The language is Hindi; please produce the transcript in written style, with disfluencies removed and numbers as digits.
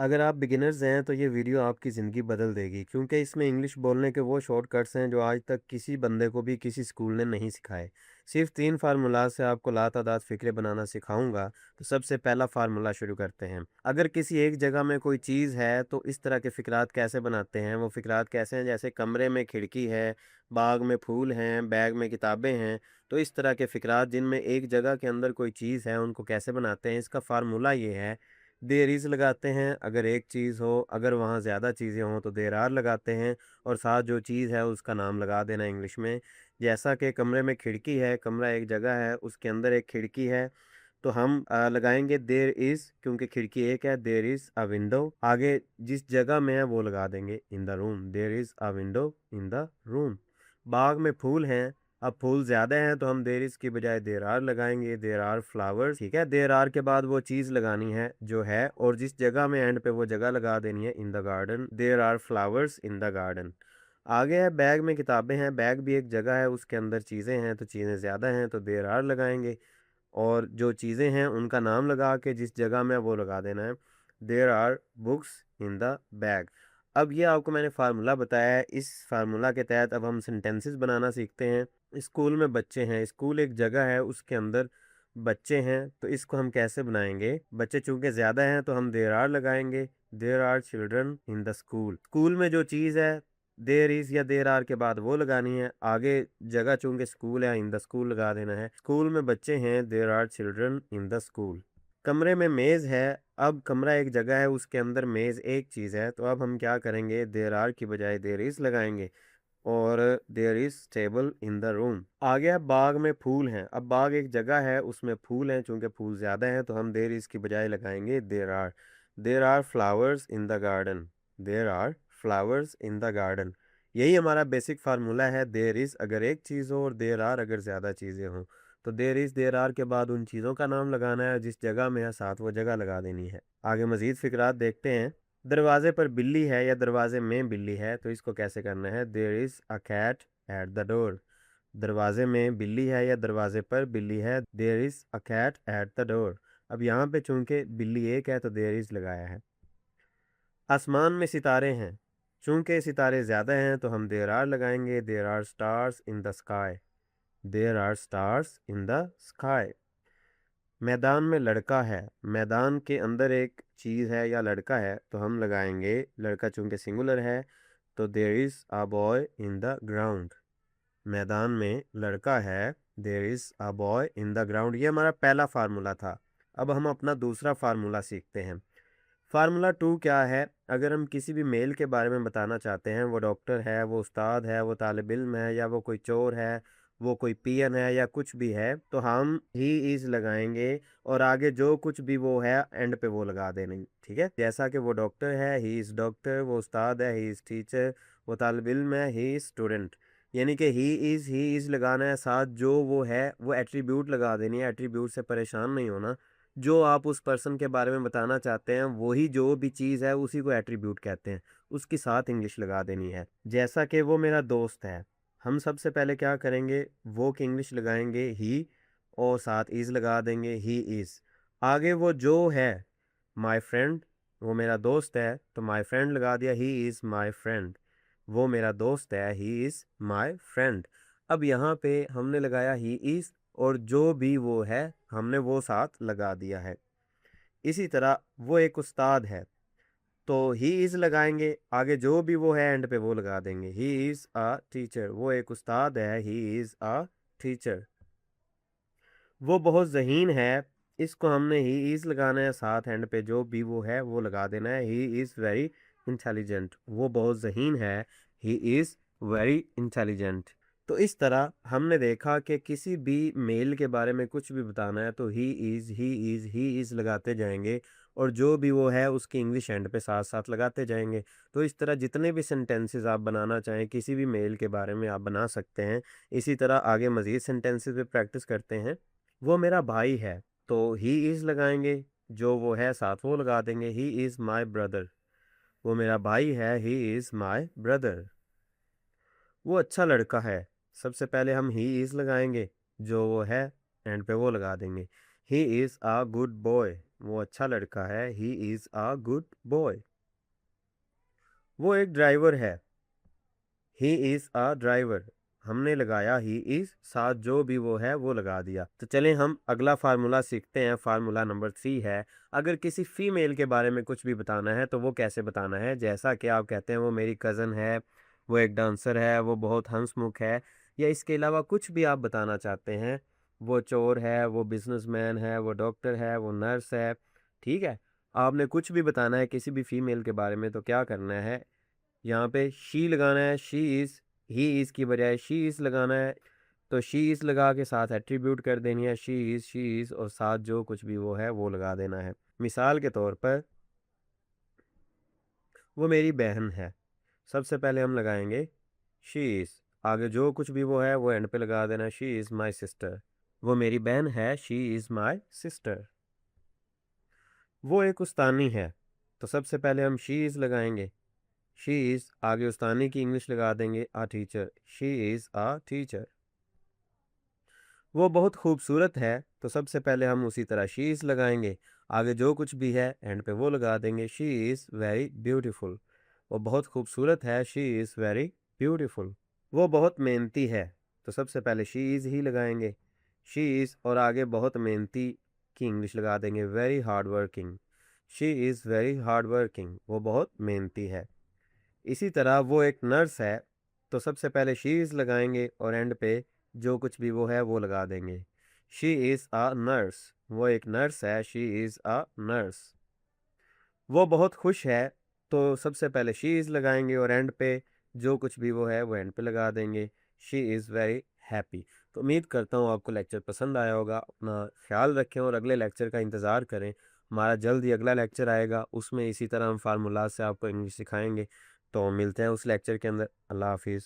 अगर आप बिगिनर्स हैं तो ये वीडियो आपकी ज़िंदगी बदल देगी, क्योंकि इसमें इंग्लिश बोलने के वो शॉर्टकट्स हैं जो आज तक किसी बंदे को भी किसी स्कूल ने नहीं सिखाए। सिर्फ 3 फार्मूलाज़ से आपको लातादात फ़िक्रें बनाना सिखाऊँगा। तो सबसे पहला फार्मूला शुरू करते हैं। अगर किसी एक जगह में कोई चीज़ है तो इस तरह के फ़िक्रात कैसे बनाते हैं? वो फ़िक्रात कैसे हैं? जैसे कमरे में खिड़की है, बाग में फूल हैं, बैग में किताबें हैं। तो इस तरह के फ़िक्रात जिनमें एक जगह के अंदर कोई चीज़ है, उनको कैसे बनाते हैं? इसका फ़ार्मूला ये है, देयर इज़ लगाते हैं अगर एक चीज़ हो, अगर वहाँ ज़्यादा चीज़ें हों तो देयर आर लगाते हैं और साथ जो चीज़ है उसका नाम लगा देना इंग्लिश में। जैसा कि कमरे में खिड़की है, कमरा एक जगह है, उसके अंदर एक खिड़की है, तो हम लगाएँगे देयर इज़, क्योंकि खिड़की एक है, देयर इज़ अ विंडो। आगे जिस जगह में है वो लगा देंगे in the room, there is a window in the room. बाग में फूल हैं, अब फूल ज़्यादा हैं तो हम देयर इज़ की बजाय देयर आर लगाएँगे, देयर आर फ्लावर्स, ठीक है? देयर आर के बाद वो चीज़ लगानी है जो है, और जिस जगह में एंड पे वो जगह लगा देनी है in the garden, there are flowers in the garden. आगे है बैग में किताबें हैं, बैग भी एक जगह है, उसके अंदर चीज़ें हैं तो चीज़ें ज़्यादा हैं तो देयर आर लगाएँगे, और जो चीज़ें हैं उनका नाम लगा के जिस जगह में वो लगा देना है, there are books in the bag. अब ये आपको मैंने फार्मूला बताया है, इस फार्मूला के तहत अब हम सेंटेंसेस बनाना सीखते हैं। स्कूल में बच्चे हैं, स्कूल एक जगह है, उसके अंदर बच्चे हैं, तो इसको हम कैसे बनाएंगे? बच्चे चूंकि ज़्यादा हैं तो हम देयर आर लगाएंगे, there are children in the school. School में जो चीज़ है, देयर इज़ या देयर आर के बाद वो लगानी है, आगे जगह चूंकि स्कूल है, इन द स्कूल लगा देना है। स्कूल में बच्चे हैं, there are children in the school. कमरे में मेज़ है, अब कमरा एक जगह है, उसके अंदर मेज़ एक चीज़ है, तो अब हम क्या करेंगे? देयर आर की बजाय देयर इज़ लगाएंगे, और there is table in the room. आ गया बाग में फूल हैं, अब बाग एक जगह है, उसमें फूल हैं, चूंकि फूल ज़्यादा हैं तो हम देयर इज़ की बजाय लगाएंगे there are flowers in the garden, there are flowers in the garden. यही हमारा बेसिक फार्मूला है, देयर इज़ अगर एक चीज़ हो और देयर आर अगर ज़्यादा चीज़ें हों। तो देयर इज़ देयर आर के बाद उन चीज़ों का नाम लगाना है, जिस जगह में है साथ वो जगह लगा देनी है। आगे मज़ीद फ़िक्रात देखते हैं। दरवाजे पर बिल्ली है या दरवाजे में बिल्ली है, तो इसको कैसे करना है? There is a cat at the door. दरवाजे में बिल्ली है या दरवाजे पर बिल्ली है, there is a cat at the door. अब यहाँ पे चूंकि बिल्ली एक है तो देयर इज़ लगाया है। आसमान में सितारे हैं, चूंकि सितारे ज़्यादा हैं तो हम देयर आर लगाएंगे, there are stars in the sky, there are stars in the sky. मैदान में लड़का है, मैदान के अंदर एक चीज़ है या लड़का है तो हम लगाएंगे, लड़का चूंकि सिंगुलर है तो there is a boy in the ground. मैदान में लड़का है, there is a boy in the ground. ये हमारा पहला फार्मूला था। अब हम अपना दूसरा फार्मूला सीखते हैं। फार्मूला टू क्या है? अगर हम किसी भी मेल के बारे में बताना चाहते हैं, वो डॉक्टर है, वो उस्ताद है, वो तालिब इल्म है, या वो कोई चोर है, वो कोई पियन है, या कुछ भी है, तो हम ही इज़ लगाएंगे, और आगे जो कुछ भी वो है एंड पे वो लगा देंगे, ठीक है? जैसा कि वो डॉक्टर है, ही इज़ डॉक्टर, वो उस्ताद है, ही इज़ टीचर, वो तालिब इल्म है, ही इज़ स्टूडेंट। यानी कि ही इज़ लगाना है, साथ जो वो है वो एट्रीब्यूट लगा देनी है। एट्रीब्यूट से परेशान नहीं होना, जो आप उस पर्सन के बारे में बताना चाहते हैं वही जो भी चीज़ है उसी को एट्रीब्यूट कहते हैं, उसकी साथ इंग्लिश लगा देनी है। जैसा कि वो मेरा दोस्त है, हम सबसे पहले क्या करेंगे? वो की इंग्लिश लगाएंगे ही, और साथ इज़ लगा देंगे, ही इज़। आगे वो जो है, माय फ्रेंड, वो मेरा दोस्त है तो माय फ्रेंड लगा दिया, ही इज़ माय फ्रेंड। वो मेरा दोस्त है, ही इज़ माय फ्रेंड। अब यहाँ पे हमने लगाया ही इज़, और जो भी वो है हमने वो साथ लगा दिया है। इसी तरह वो एक उस्ताद है तो ही इज़ लगाएंगे, आगे जो भी वो है एंड पे वो लगा देंगे, ही इज़ अ टीचर। वो एक उस्ताद है, ही इज़ अ टीचर। वो बहुत ज़हीन है, इसको हमने ही इज़ लगाना है, साथ एंड पे जो भी वो है वो लगा देना है, ही इज़ वेरी इंटेलिजेंट। वो बहुत ज़हीन है, ही इज़ वेरी इंटेलिजेंट। तो इस तरह हमने देखा कि किसी भी मेल के बारे में कुछ भी बताना है तो ही इज़ लगाते जाएंगे, और जो भी वो है उसकी इंग्लिश एंड पे साथ साथ लगाते जाएंगे। तो इस तरह जितने भी सेंटेंसेस आप बनाना चाहें किसी भी मेल के बारे में आप बना सकते हैं। इसी तरह आगे मज़ीद सेंटेंसेस पे प्रैक्टिस करते हैं। वो मेरा भाई है, तो ही इज़ लगाएंगे, जो वो है साथ वो लगा देंगे, ही इज़ माय ब्रदर। वो मेरा भाई है, ही इज़ माय ब्रदर। वो अच्छा लड़का है, सबसे पहले हम ही इज़ लगाएंगे, जो वो है एंड पे वो लगा देंगे, he is a good boy. वो अच्छा लड़का है, he is a good boy. वो एक ड्राइवर है, ही इज़ अ ड्राइवर। हमने लगाया ही इज़, साथ जो भी वो है वो लगा दिया। तो चलें हम अगला फार्मूला सीखते हैं। फार्मूला नंबर 3 है, अगर किसी फीमेल के बारे में कुछ भी बताना है तो वो कैसे बताना है। जैसा कि आप कहते हैं वो मेरी कज़न है, वो एक डांसर है, वो बहुत हंसमुख है, या इसके अलावा कुछ भी आप बताना चाहते हैं, वो चोर है, वो बिजनेसमैन है, वो डॉक्टर है, वो नर्स है, ठीक है। आपने कुछ भी बताना है किसी भी फीमेल के बारे में तो क्या करना है, यहाँ पे शी लगाना है, शी इज़, ही इज़ की बजाय शी इज़ लगाना है। तो शी इज़ लगा के साथ एट्रीब्यूट कर देनी है, शी इज़, और साथ जो कुछ भी वो है वो लगा देना है। मिसाल के तौर पर, वो मेरी बहन है, सबसे पहले हम लगाएंगे शी इज़, आगे जो कुछ भी वो है वो एंड पे लगा देना, शी इज़ माई सिस्टर। वो मेरी बहन है, शी इज़ माई सिस्टर। वो एक उस्तानी है, तो सबसे पहले हम शी इज़ लगाएंगे, शी इज़, आगे उस्तानी की इंग्लिश लगा देंगे a teacher, she is a teacher. वो बहुत खूबसूरत है, तो सबसे पहले हम उसी तरह शी इज़ लगाएंगे, आगे जो कुछ भी है एंड पे वो लगा देंगे, शी इज़ वेरी ब्यूटीफुल। वो बहुत खूबसूरत है, शी इज़ वेरी ब्यूटीफुल। वो बहुत मेहनती है, तो सबसे पहले शी इज़ ही लगाएंगे, शी इज़, और आगे बहुत मेहनती की इंग्लिश लगा देंगे, very hard working, she is very hard working. वो बहुत मेहनती है। इसी तरह वो एक नर्स है, तो सबसे पहले शी इज़ लगाएंगे और एंड पे जो कुछ भी वो है वो लगा देंगे, शी इज़ अ नर्स। वो एक नर्स है, शी इज़ अ नर्स। वो बहुत खुश है, तो सबसे पहले शी इज़ लगाएंगे और एंड पे जो कुछ भी वो है वो एंड पे लगा देंगे, शी इज़ वेरी हैप्पी। तो उम्मीद करता हूँ आपको लेक्चर पसंद आया होगा। अपना ख्याल रखें और अगले लेक्चर का इंतज़ार करें। हमारा जल्द ही अगला लेक्चर आएगा, उसमें इसी तरह हम फार्मूला से आपको इंग्लिश सिखाएंगे। तो मिलते हैं उस लेक्चर के अंदर। अल्लाह हाफिज़।